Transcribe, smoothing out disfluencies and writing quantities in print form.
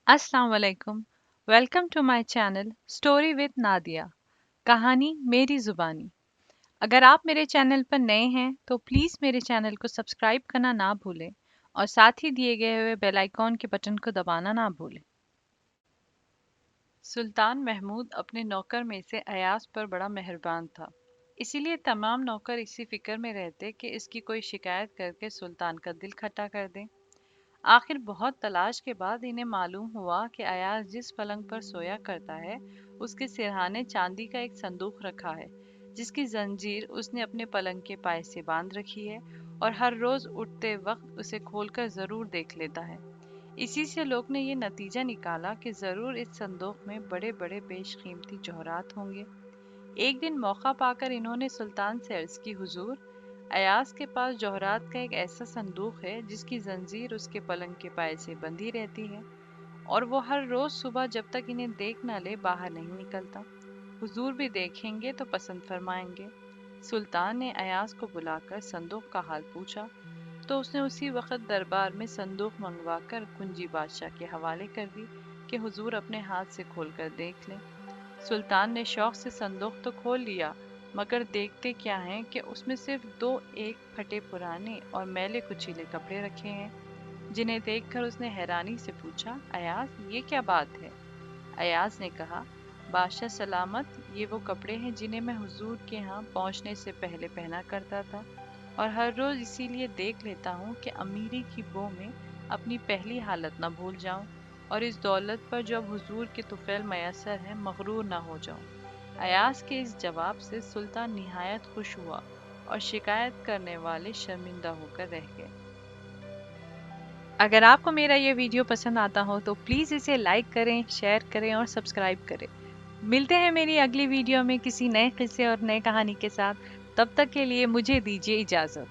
अस्सलाम वालेकुम। Welcome to my channel story with Nadia. कहानी मेरी ज़ुबानी। अगर आप मेरे चैनल पर नए हैं तो प्लीज़ मेरे चैनल को सब्सक्राइब करना ना भूलें और साथ ही दिए गए हुए बेल आइकॉन के बटन को दबाना ना भूलें। सुल्तान महमूद अपने नौकर में से अयाज पर बड़ा मेहरबान था। इसीलिए तमाम नौकर इसी फिक्र में रहते कि इसकी कोई शिकायत करके सुल्तान का दिल खट्टा कर दें। आखिर बहुत तलाश के बाद इन्हें मालूम हुआ कि अयाज जिस पलंग पर सोया करता है उसके सिरहाने चांदी का एक संदूक रखा है, जिसकी जंजीर उसने अपने पलंग के पाए से बांध रखी है और हर रोज उठते वक्त उसे खोलकर जरूर देख लेता है। इसी से लोग ने ये नतीजा निकाला कि जरूर इस संदूक में बड़े बड़े बेशकीमती जौहरात होंगे। एक दिन मौका पाकर इन्होंने सुल्तान से अर्ज की, हुजूर, अयाज के पास जौहरात का एक ऐसा संदूक है जिसकी जंजीर उसके पलंग के पाए से बंधी रहती है और वो हर रोज सुबह जब तक इन्हें देख न ले बाहर नहीं निकलता। हुजूर भी देखेंगे तो पसंद फरमाएंगे। सुल्तान ने अयाज को बुलाकर संदूक का हाल पूछा तो उसने उसी वक्त दरबार में संदूक मंगवाकर कुंजी बादशाह के हवाले कर दी कि हुजूर अपने हाथ से खोलकर देख लें। सुल्तान ने शौक से संदूक तो खोल लिया, मगर देखते क्या है कि उसमें सिर्फ दो एक फटे पुराने और मैले कुचीले कपड़े रखे हैं, जिन्हें देखकर उसने हैरानी से पूछा, अयाज, ये क्या बात है? अयाज ने कहा, बादशाह सलामत, ये वो कपड़े हैं जिन्हें मैं हुजूर के यहाँ पहुँचने से पहले पहना करता था और हर रोज इसीलिए देख लेता हूँ कि अमीरी की बो में अपनी पहली हालत न भूल जाऊं और इस दौलत पर जो अब हुजूर के तुफैल मयसर है मगरूर ना हो जाऊं। अयाज के इस जवाब से सुल्तान निहायत खुश हुआ और शिकायत करने वाले शर्मिंदा होकर रह गए। अगर आपको मेरा ये वीडियो पसंद आता हो तो प्लीज़ इसे लाइक करें, शेयर करें और सब्सक्राइब करें। मिलते हैं मेरी अगली वीडियो में किसी नए किस्से और नए कहानी के साथ। तब तक के लिए मुझे दीजिए इजाज़त।